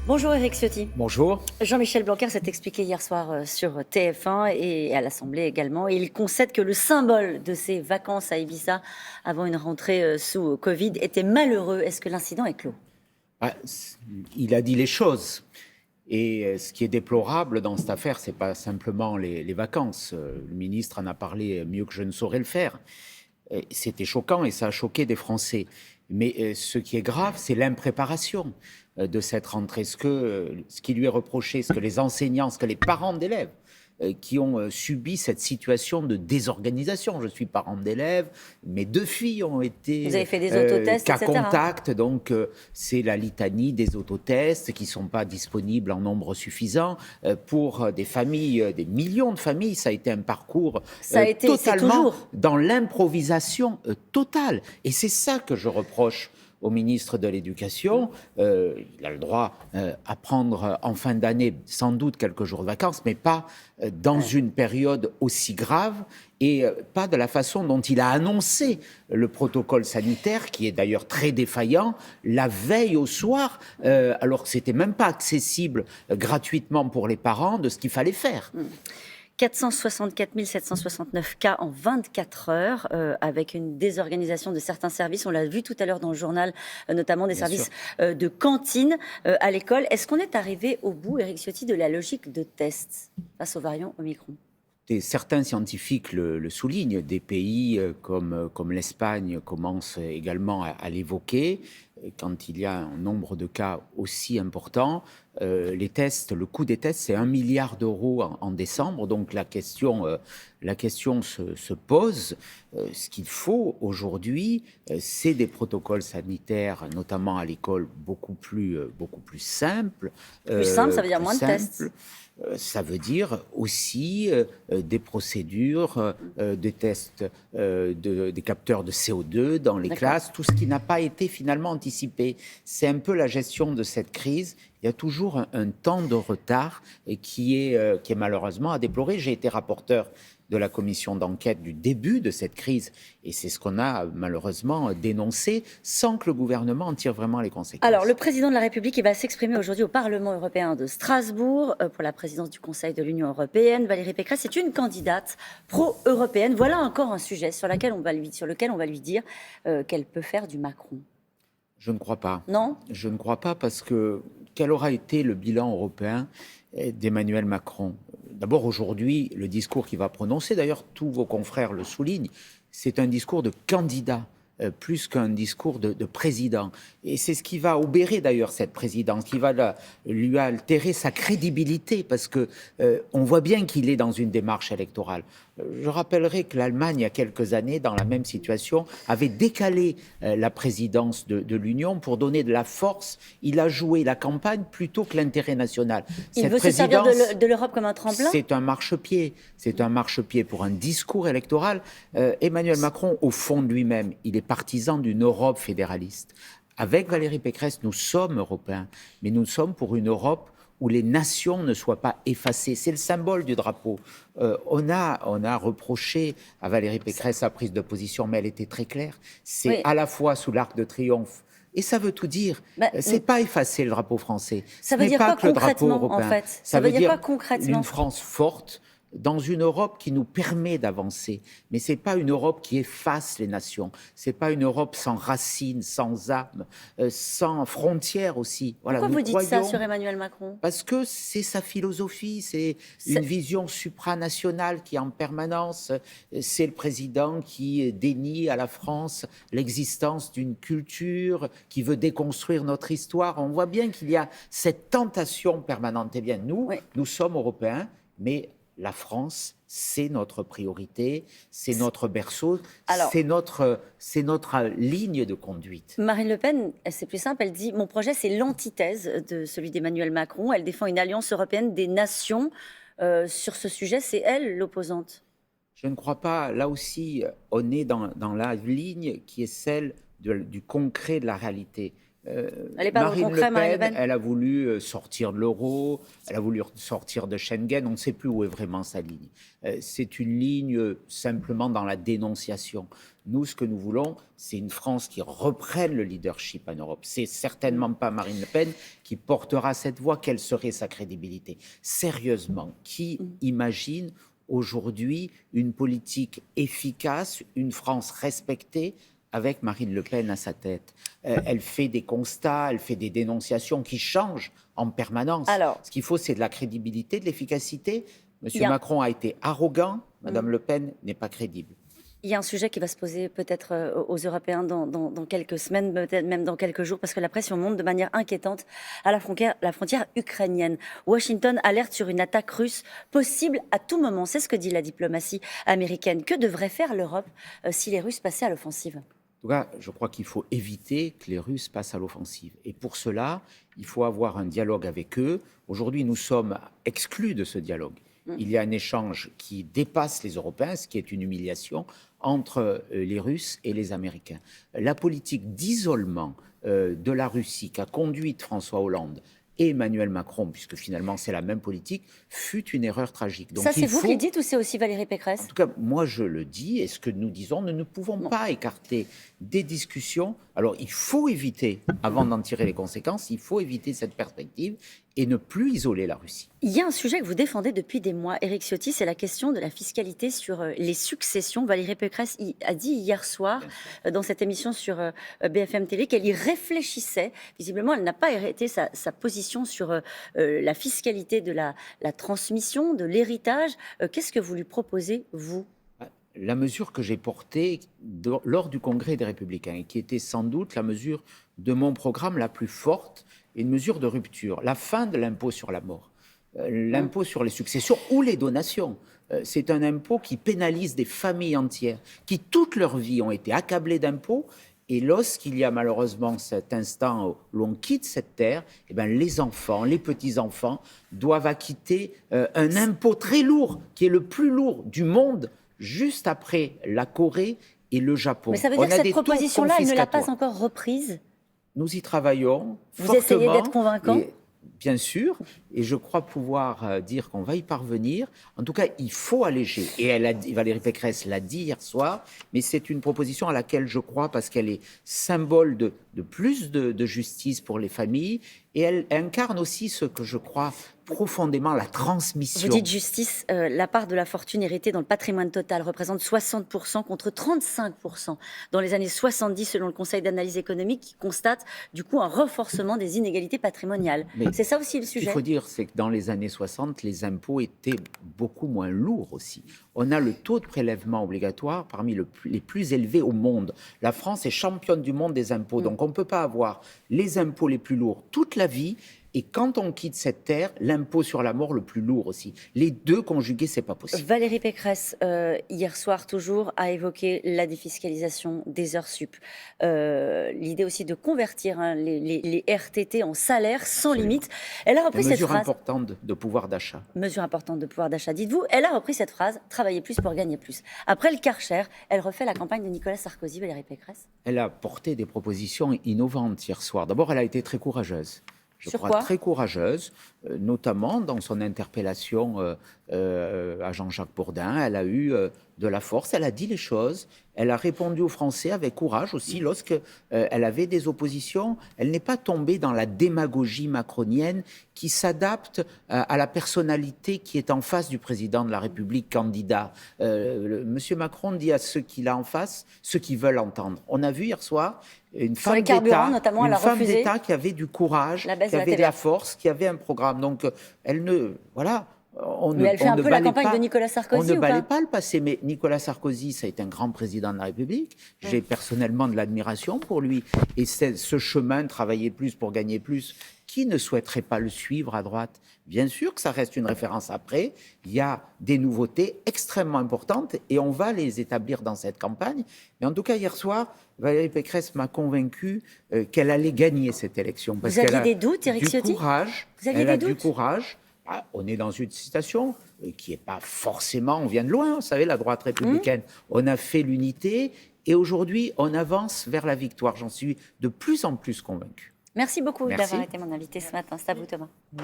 Bonjour Éric Ciotti. Bonjour. Jean-Michel Blanquer s'est expliqué hier soir sur TF1 et à l'Assemblée également. Et il concède que le symbole de ses vacances à Ibiza avant une rentrée sous Covid était malheureux. Est-ce que l'incident est clos? Il a dit les choses. Et ce qui est déplorable dans cette affaire, c'est pas simplement les vacances. Le ministre en a parlé mieux que je ne saurais le faire. C'était choquant et ça a choqué des Français. Mais ce qui est grave, c'est l'impréparation de cette rentrée. Ce qui lui est reproché, ce que les enseignants, ce que les parents d'élèves qui ont subi cette situation de désorganisation. Je suis parent d'élèves, mes 2 filles ont été Vous avez fait des autotests, cas etc. contact, donc c'est la litanie des autotests qui ne sont pas disponibles en nombre suffisant. Pour des familles, des millions de familles, ça a été un parcours Ça a été, totalement c'est toujours. dans l'improvisation totale. Et c'est ça que je reproche au ministre de l'Éducation. Il a le droit à prendre en fin d'année sans doute quelques jours de vacances, mais pas dans une période aussi grave et pas de la façon dont il a annoncé le protocole sanitaire, qui est d'ailleurs très défaillant, la veille au soir, alors que c'était même pas accessible gratuitement pour les parents de ce qu'il fallait faire. 464 769 cas en 24 heures, avec une désorganisation de certains services. On l'a vu tout à l'heure dans le journal, notamment des Bien services sûr. de cantine à l'école. Est-ce qu'on est arrivé au bout, Éric Ciotti, de la logique de test face au variant Omicron? Et certains scientifiques le soulignent, des pays comme l'Espagne commencent également à l'évoquer. Quand il y a un nombre de cas aussi important, les tests, le coût des tests, c'est 1 milliard d'euros en décembre. Donc la question se pose. Ce qu'il faut aujourd'hui, c'est des protocoles sanitaires, notamment à l'école, beaucoup plus simples. Plus simple, ça veut dire moins de tests. Ça veut dire aussi des procédures, des tests, des capteurs de CO2 dans les classes, tout ce qui n'a pas été finalement anticipé. C'est un peu la gestion de cette crise. Il y a toujours un temps de retard et qui est malheureusement à déplorer. J'ai été rapporteur de la commission d'enquête du début de cette crise. Et c'est ce qu'on a malheureusement dénoncé sans que le gouvernement en tire vraiment les conséquences. Alors, le président de la République, il va s'exprimer aujourd'hui au Parlement européen de Strasbourg pour la présidence du Conseil de l'Union européenne. Valérie Pécresse est une candidate pro-européenne. Voilà encore un sujet sur lequel on va lui dire qu'elle peut faire du Macron. Je ne crois pas. Non ? Je ne crois pas parce que quel aura été le bilan européen d'Emmanuel Macron? D'abord, aujourd'hui, le discours qu'il va prononcer, d'ailleurs, tous vos confrères le soulignent, c'est un discours de candidat, plus qu'un discours de président. Et c'est ce qui va obérer, d'ailleurs, cette présidence, qui va lui altérer sa crédibilité, parce que on voit bien qu'il est dans une démarche électorale. Je rappellerai que l'Allemagne, il y a quelques années, dans la même situation, avait décalé la présidence de l'Union pour donner de la force. Il a joué la campagne plutôt que l'intérêt national. Il veut se servir de l'Europe comme un tremplin ? C'est un marchepied. C'est un marchepied pour un discours électoral. Emmanuel Macron, au fond de lui-même, il est partisan d'une Europe fédéraliste. Avec Valérie Pécresse, nous sommes européens, mais nous sommes pour une Europe où les nations ne soient pas effacées. C'est le symbole du drapeau. On a reproché à Valérie Pécresse sa prise de position, mais elle était très claire. C'est à la fois sous l'Arc de Triomphe, et ça veut tout dire. C'est pas effacer le drapeau français. Ça veut dire quoi concrètement, en fait? Ça veut dire quoi concrètement? Une France forte, dans une Europe qui nous permet d'avancer. Mais ce n'est pas une Europe qui efface les nations. Ce n'est pas une Europe sans racines, sans âme, sans frontières aussi. Voilà, pourquoi vous dites ça sur Emmanuel Macron? Parce que c'est sa philosophie, c'est une vision supranationale qui est en permanence. C'est le président qui dénie à la France l'existence d'une culture, qui veut déconstruire notre histoire. On voit bien qu'il y a cette tentation permanente. Eh bien, nous sommes européens, mais la France, c'est notre priorité, c'est notre berceau, c'est notre ligne de conduite. Marine Le Pen, c'est plus simple, elle dit « Mon projet, c'est l'antithèse de celui d'Emmanuel Macron ». Elle défend une alliance européenne des nations. Sur ce sujet, c'est elle l'opposante. Je ne crois pas. Là aussi, on est dans la ligne qui est celle du concret, de la réalité. Elle n'est pas dans le Marine concret, Le Marine Le Pen, Pen. elle a voulu sortir de l'euro, elle a voulu sortir de Schengen, on ne sait plus où est vraiment sa ligne. C'est une ligne simplement dans la dénonciation. Nous, ce que nous voulons, c'est une France qui reprenne le leadership en Europe. C'est certainement pas Marine Le Pen qui portera cette voix. Quelle serait sa crédibilité? Sérieusement, qui imagine aujourd'hui une politique efficace, une France respectée avec Marine Le Pen à sa tête? Elle fait des constats, elle fait des dénonciations qui changent en permanence. Alors, ce qu'il faut, c'est de la crédibilité, de l'efficacité. Monsieur Bien. Macron a été arrogant, Madame Le Pen n'est pas crédible. il y a un sujet qui va se poser peut-être aux Européens dans quelques semaines, peut-être même dans quelques jours, parce que la pression monte de manière inquiétante à la frontière ukrainienne. Washington alerte sur une attaque russe possible à tout moment. C'est ce que dit la diplomatie américaine. Que devrait faire l'Europe si les Russes passaient à l'offensive? En tout cas, je crois qu'il faut éviter que les Russes passent à l'offensive. Et pour cela, il faut avoir un dialogue avec eux. Aujourd'hui, nous sommes exclus de ce dialogue. Il y a un échange qui dépasse les Européens, ce qui est une humiliation, entre les Russes et les Américains. La politique d'isolement de la Russie qu'a conduite François Hollande et Emmanuel Macron, puisque finalement c'est la même politique, fut une erreur tragique. Donc, ça, c'est vous qui le dites ou c'est aussi Valérie Pécresse? En tout cas, moi je le dis, et ce que nous disons, nous ne pouvons pas écarter des discussions. Alors il faut éviter, avant d'en tirer les conséquences, il faut éviter cette perspective et ne plus isoler la Russie. Il y a un sujet que vous défendez depuis des mois, Éric Ciotti, c'est la question de la fiscalité sur les successions. Valérie Pécresse a dit hier soir dans cette émission sur BFM TV qu'elle y réfléchissait. Visiblement, elle n'a pas arrêté sa position sur la fiscalité de la transmission, de l'héritage. Qu'est-ce que vous lui proposez, vous? La mesure que j'ai portée lors du Congrès des Républicains, et qui était sans doute la mesure de mon programme la plus forte, est une mesure de rupture, la fin de l'impôt sur la mort. L'impôt sur les successions ou les donations. C'est un impôt qui pénalise des familles entières qui, toute leur vie, ont été accablées d'impôts. Et lorsqu'il y a malheureusement cet instant où l'on quitte cette terre, eh bien, les enfants, les petits-enfants doivent acquitter un impôt très lourd, qui est le plus lourd du monde, juste après la Corée et le Japon. Mais ça veut dire que cette proposition-là, elle ne l'a pas encore reprise? Nous y travaillons Vous fortement. essayez d'être convaincant? Bien sûr, et je crois pouvoir dire qu'on va y parvenir. En tout cas, il faut alléger. Et Valérie Pécresse l'a dit hier soir, mais c'est une proposition à laquelle je crois parce qu'elle est symbole de plus de justice pour les familles et elle incarne aussi ce que je crois profondément, la transmission. Vous dites justice, la part de la fortune héritée dans le patrimoine total représente 60% contre 35% dans les années 70 selon le Conseil d'analyse économique qui constate du coup un renforcement des inégalités patrimoniales. C'est ça aussi le sujet. Ce qu'il faut dire, c'est que dans les années 60, les impôts étaient beaucoup moins lourds aussi. On a le taux de prélèvement obligatoire parmi les plus élevés au monde. La France est championne du monde des impôts, donc on ne peut pas avoir les impôts les plus lourds toute la vie. Et quand on quitte cette terre, l'impôt sur la mort le plus lourd aussi. Les deux conjugués, c'est pas possible. Valérie Pécresse, hier soir toujours, a évoqué la défiscalisation des heures sup. L'idée aussi de convertir les RTT en salaire sans limite. Elle a repris cette phrase. Mesure importante de pouvoir d'achat. Mesure importante de pouvoir d'achat, dites-vous. Elle a repris cette phrase, travailler plus pour gagner plus. Après le Karcher, elle refait la campagne de Nicolas Sarkozy, Valérie Pécresse. Elle a porté des propositions innovantes hier soir. D'abord, elle a été très courageuse. Je crois très courageuse, notamment dans son interpellation à Jean-Jacques Bourdin. Elle a eu de la force, elle a dit les choses, elle a répondu aux Français avec courage aussi lorsqu'elle avait des oppositions. Elle n'est pas tombée dans la démagogie macronienne qui s'adapte à la personnalité qui est en face du président de la République candidat. Monsieur Macron dit à ceux qu'il a en face ce qu'ils veulent entendre. On a vu hier soir une femme d'État qui avait du courage, qui avait de la force, qui avait un programme. Donc, elle ne... Voilà. Elle fait un peu la campagne de Nicolas Sarkozy. On ne balaie pas le passé, mais Nicolas Sarkozy, ça a été un grand président de la République. J'ai personnellement de l'admiration pour lui. Et ce chemin, travailler plus pour gagner plus, qui ne souhaiterait pas le suivre à droite? Bien sûr que ça reste une référence après. Il y a des nouveautés extrêmement importantes et on va les établir dans cette campagne. Mais en tout cas, hier soir, Valérie Pécresse m'a convaincu qu'elle allait gagner cette élection. Vous aviez des doutes, Éric Ciotti? Elle a du courage. Ah, on est dans une situation qui n'est pas forcément, on vient de loin, vous savez, la droite républicaine. On a fait l'unité et aujourd'hui, on avance vers la victoire. J'en suis de plus en plus convaincu. Merci beaucoup Merci. d'avoir été mon invité ce matin. C'est à vous, Thomas. Merci.